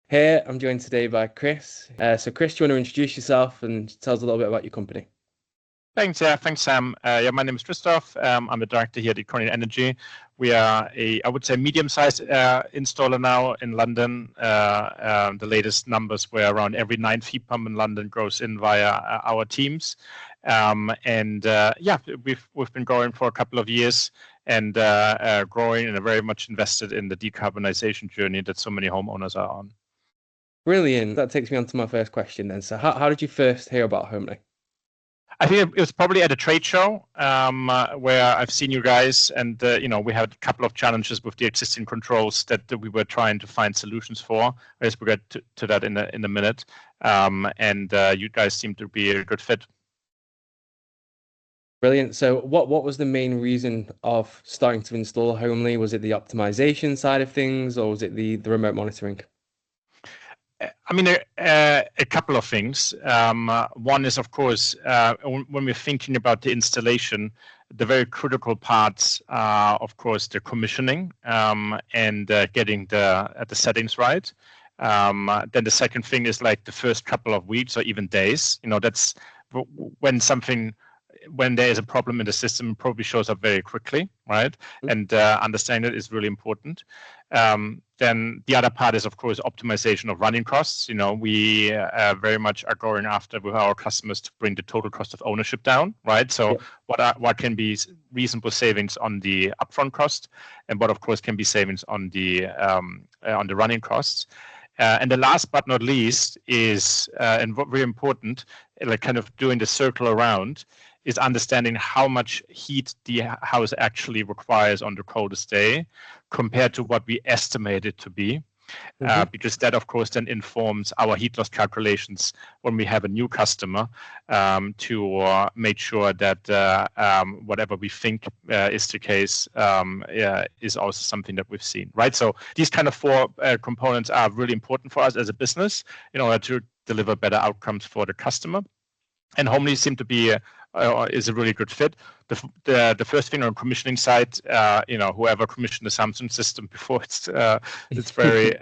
Here, I'm joined today by Chris. So Chris, do you want to introduce yourself and tell us a little bit about your company? Thanks, Sam. My name is Christoph. I'm the director here at Econic Energy. We are I would say, medium-sized installer now in London. The latest numbers were around every 9 heat pump in London goes in via our teams. We've been growing for a couple of years and growing and are very much invested in the decarbonization journey that so many homeowners are on. Brilliant. That takes me on to my first question then. So how did you first hear about Homely? I think it was probably at a trade show where I've seen you guys, and we had a couple of challenges with the existing controls that we were trying to find solutions for. I guess we'll get to that in a minute. You guys seem to be a good fit. Brilliant. So what was the main reason of starting to install Homely? Was it the optimization side of things, or was it the remote monitoring? I mean, a couple of things. One is, of course, when we're thinking about the installation, the very critical parts are, of course, the commissioning and getting the settings right. Then the second thing is like the first couple of weeks or even days. That's when there is a problem in the system, it probably shows up very quickly, right? And understanding it is really important. Then the other part is, of course, optimization of running costs. We very much are going after with our customers to bring the total cost of ownership down, right? So what can be reasonable savings on the upfront cost, and what, of course, can be savings on the running costs. And the last but not least is, and what very important, like kind of doing the circle around, is understanding how much heat the house actually requires on the coldest day compared to what we estimate it to be. Because that, of course, then informs our heat loss calculations when we have a new customer to make sure that whatever we think is the case is also something that we've seen, right? So these kind of 4 components are really important for us as a business in order to deliver better outcomes for the customer. And Homely seemed to be is a really good fit. The first thing on commissioning side, whoever commissioned the Samsung system before, it's very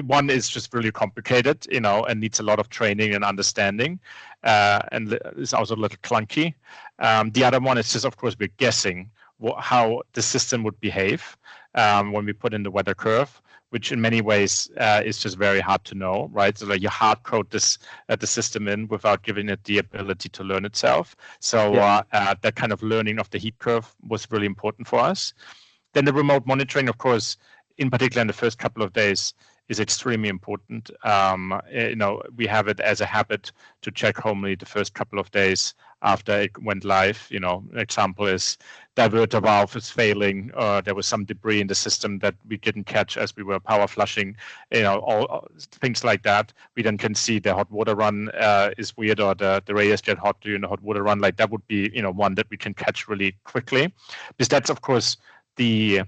one is just really complicated, and needs a lot of training and understanding, and it's also a little clunky. The other one is just, of course, we're guessing how the system would behave when we put in the weather curve, which in many ways is just very hard to know, right? So like you hard code the system in without giving it the ability to learn itself. So that kind of learning of the heat curve was really important for us. Then the remote monitoring, of course, in particular in the first couple of days, is extremely important. We have it as a habit to check Homely the first couple of days after it went live. An example is diverter valve is failing, or there was some debris in the system that we didn't catch as we were power flushing, all things like that. We then can see the hot water run is weird, or the radius jet hot during the hot water run. Like that would be, one that we can catch really quickly, because that's, of course, the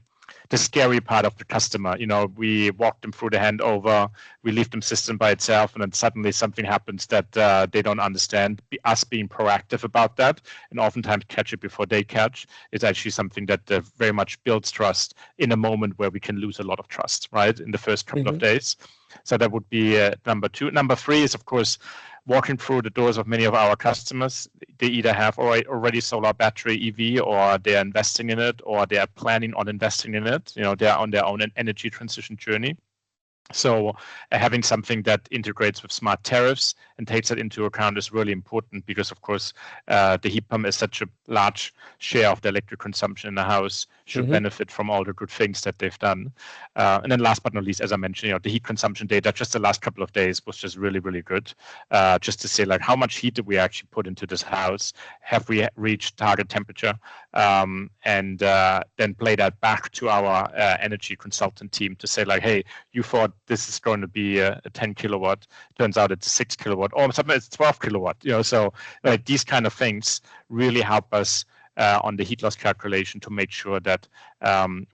scary part of the customer. We walk them through the handover, we leave them system by itself, and then suddenly something happens that they don't understand. Us being proactive about that, and oftentimes catch it before they catch, is actually something that very much builds trust in a moment where we can lose a lot of trust, right, in the first couple of days. So that would be number 2. Number 3 is, of course, walking through the doors of many of our customers. They either have already solar battery EV, or they're investing in it, or they are planning on investing in it. They're on their own energy transition journey. So having something that integrates with smart tariffs and takes that into account is really important, because, of course, the heat pump is such a large share of the electric consumption in the house, should benefit from all the good things that they've done. And then last but not least, as I mentioned, the heat consumption data just the last couple of days was just really, really good. Just to say, like, how much heat did we actually put into this house? Have we reached target temperature? And then play that back to our energy consultant team to say, like, hey, you thought this is going to be a 10 kilowatt. Turns out it's 6 kilowatt, or sometimes it's 12 kilowatt. So like these kind of things really help us on the heat loss calculation to make sure that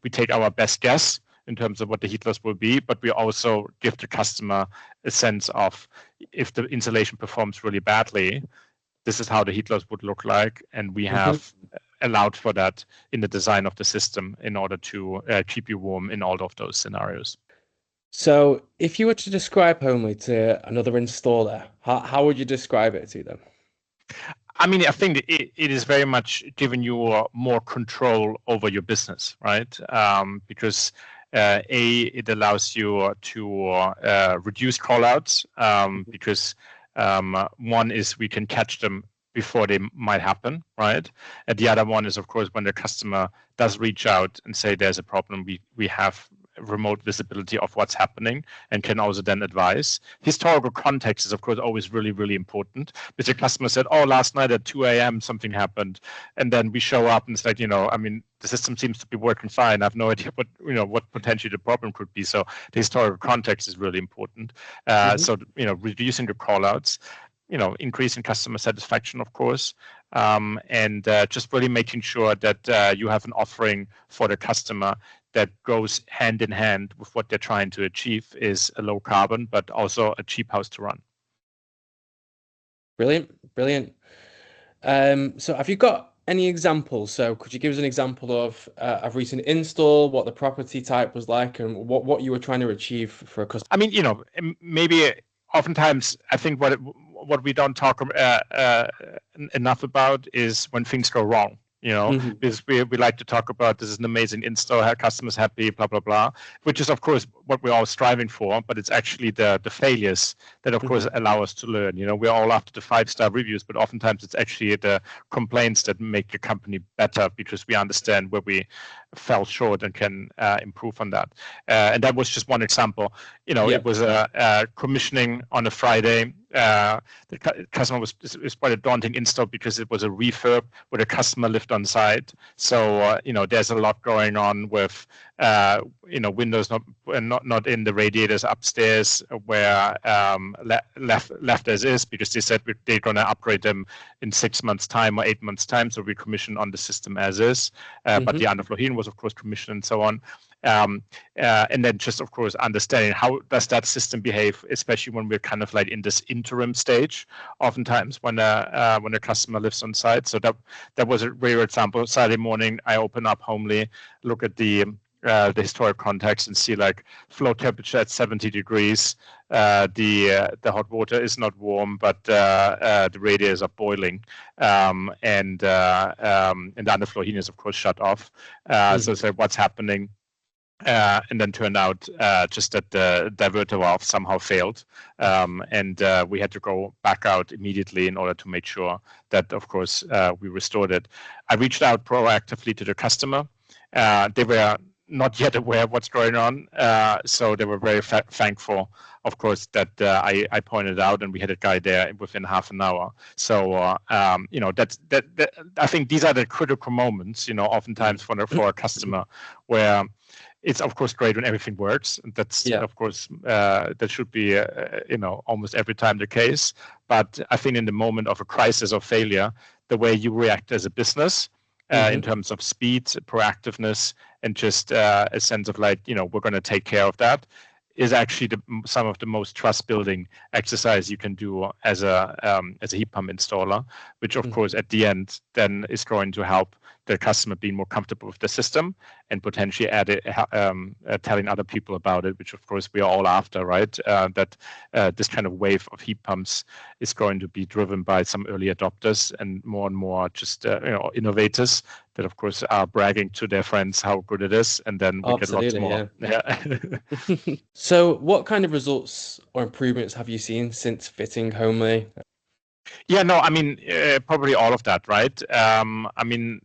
we take our best guess in terms of what the heat loss will be, but we also give the customer a sense of, if the insulation performs really badly, this is how the heat loss would look like, and we have allowed for that in the design of the system in order to keep you warm in all of those scenarios. So, if you were to describe Homely to another installer, how would you describe it to them? I mean, I think it is very much giving you more control over your business, right? Because it allows you to reduce callouts because one is we can catch them before they might happen, right? And the other one is, of course, when the customer does reach out and say there's a problem, we have remote visibility of what's happening and can also then advise. Historical context is, of course, always really, really important. Because the customer said, oh, last night at 2 a.m. something happened. And then we show up and it's like, I mean, the system seems to be working fine. I have no idea what potentially the problem could be. So the historical context is really important. So, reducing the callouts, increasing customer satisfaction, of course, and just really making sure that you have an offering for the customer that goes hand in hand with what they're trying to achieve is a low carbon, but also a cheap house to run. Brilliant, brilliant. So have you got any examples? So could you give us an example of a recent install, what the property type was like, and what you were trying to achieve for a customer? I mean, maybe oftentimes I think what we don't talk enough about is when things go wrong. Because we like to talk about this is an amazing install, our customers happy, blah blah blah, which is of course what we're all striving for. But it's actually the failures that of course allow us to learn. We're all after the 5-star reviews, but oftentimes it's actually the complaints that make the company better because we understand where we fell short and can improve on that. And that was just one example. It was a commissioning on a Friday. The customer was quite a daunting install because it was a refurb where the customer lived on site. So there's a lot going on with windows not in the radiators upstairs where left as is because they said they're going to upgrade them in 6 months' time or 8 months' time. So we commissioned on the system as is, but the underfloor heating was of course commissioned and so on. And then just of course understanding how does that system behave, especially when we're kind of like in this interim stage oftentimes when a customer lives on site. So that was a rare example. Saturday morning I open up Homely, look at the historic context and see like flow temperature at 70 degrees. The hot water is not warm, but the radiators are boiling, and the underfloor heating is of course shut off. So what's happening? And then turned out just that the diverter valve somehow failed, and we had to go back out immediately in order to make sure that, of course, we restored it. I reached out proactively to the customer. They were not yet aware of what's going on, so they were very thankful, of course, that I pointed out, and we had a guy there within half an hour. So that I think these are the critical moments, oftentimes for a customer where it's of course great when everything works. That's of course that should be almost every time the case. But I think in the moment of a crisis or failure, the way you react as a business in terms of speed, proactiveness, and just a sense of like we're going to take care of that is actually some of the most trust-building exercise you can do as a heat pump installer, which of course at the end then is going to help the customer being more comfortable with the system and potentially telling other people about it, which of course we are all after, right? That this kind of wave of heat pumps is going to be driven by some early adopters and more just innovators that of course are bragging to their friends how good it is, and then we get lots more. Yeah. So what kind of results or improvements have you seen since fitting Homely? Yeah, no, I mean, probably all of that, right? I mean,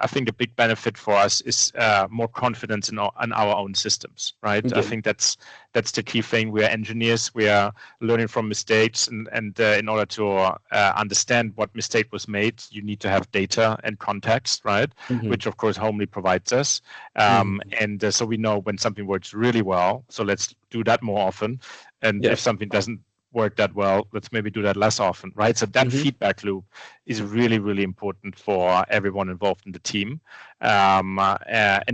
I think the big benefit for us is more confidence in our own systems, right? I think that's the key thing. We are engineers. We are learning from mistakes, and in order to understand what mistake was made, you need to have data and context, right? Which of course Homely provides us, and so we know when something works really well. So let's do that more often, and if something doesn't work that well, let's maybe do that less often, right? So that feedback loop is really, really important for everyone involved in the team, and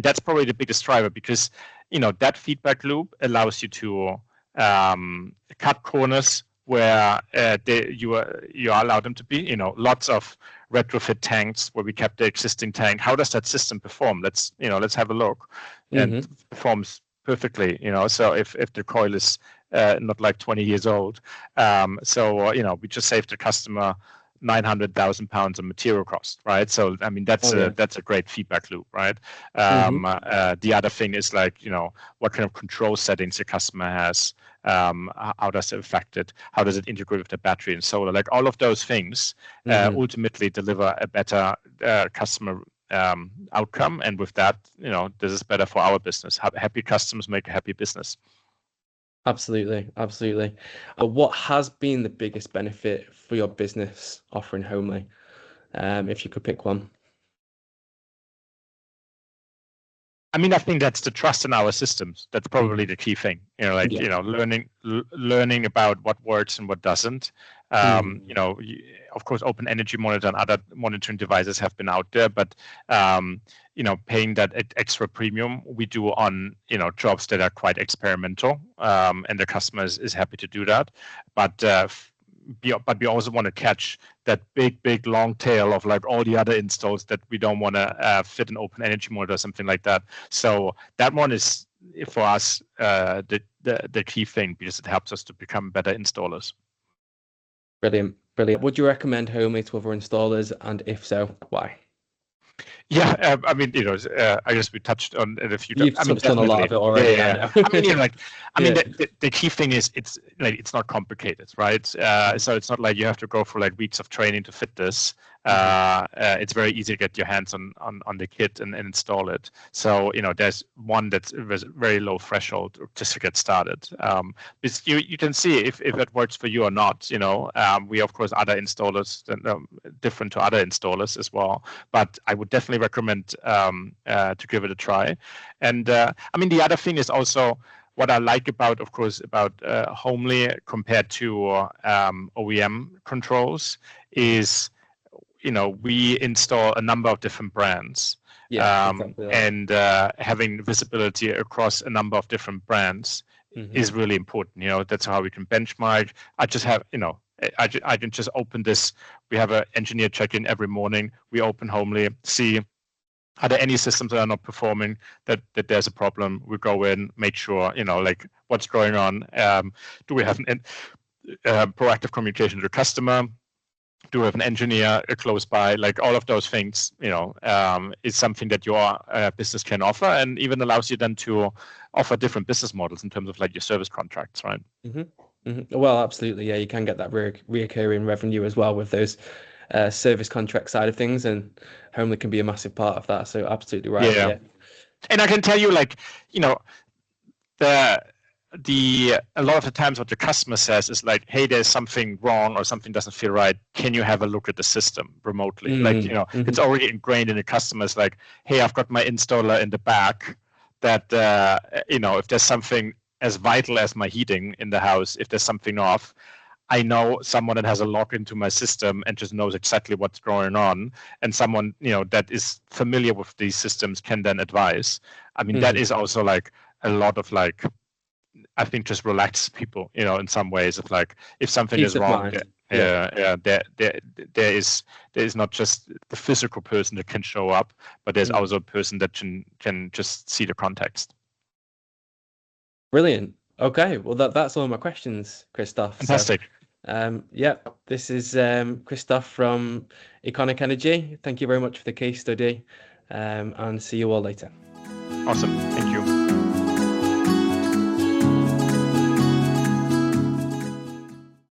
that's probably the biggest driver because that feedback loop allows you to cut corners where you allow them to be. Lots of retrofit tanks where we kept the existing tank. How does that system perform? Let's have a look. And performs perfectly, so if the coil is not like 20 years old, we just saved the customer 900,000 pounds of material cost, right? So I mean that's a great feedback loop, right? The other thing is like, what kind of control settings your customer has, how does it affect it, how does it integrate with the battery and solar, like all of those things ultimately deliver a better customer outcome, and with that, this is better for our business. Happy customers make a happy business. Absolutely. What has been the biggest benefit for your business offering Homely, if you could pick one? I mean, I think that's the trust in our systems. That's probably the key thing. Learning about what works and what doesn't. Of course, Open Energy Monitor and other monitoring devices have been out there, but paying that extra premium we do on jobs that are quite experimental, and the customer is happy to do that. But we also want to catch that big long tail of like all the other installs that we don't want to fit an Open Energy Monitor or something like that. So that one is for us the key thing, because it helps us to become better installers. Brilliant. Would you recommend Homely to other installers, and if so, why? Yeah, I mean, I guess we touched on it a few times. You've touched on a lot of it already. Yeah. I mean, the key thing is it's not complicated, right? So it's not like you have to go for like weeks of training to fit this. It's very easy to get your hands on the kit and install it. So there's one that's very low threshold just to get started. Because you can see if it works for you or not. We of course other installers different to other installers as well, but I would definitely recommend to give it a try. And I mean, the other thing is also what I like about Homely compared to OEM controls is we install a number of different brands, exactly. And having visibility across a number of different brands is really important. That's how we can benchmark. I just have I can just open this. We have an engineer check in every morning. We open Homely, see are there any systems that are not performing, that there's a problem. We go in, make sure, like what's going on. Do we have an proactive communication to the customer? Do we have an engineer close by? Like all of those things, is something that your business can offer, and even allows you then to offer different business models in terms of like your service contracts, right? Well, absolutely. Yeah, you can get that reoccurring revenue as well with those service contract side of things, and Homely can be a massive part of that. So absolutely right. Yeah. And I can tell you, like, a lot of the times what the customer says is like, hey, there's something wrong or something doesn't feel right. Can you have a look at the system remotely? It's already ingrained in the customers, like, hey, I've got my installer in the back that, if there's something as vital as my heating in the house, if there's something off, I know someone that has a log into my system and just knows exactly what's going on, and someone that is familiar with these systems can then advise. I mean, that is also like a lot of like, I think, just relax people, in some ways, of like, if something is wrong, there is not just the physical person that can show up, but there's also a person that can just see the context. Brilliant. Okay, well that's all my questions, Christoph. Fantastic. This is Christoph from Econic Energy. Thank you very much for the case study, and see you all later. Awesome. Thank you.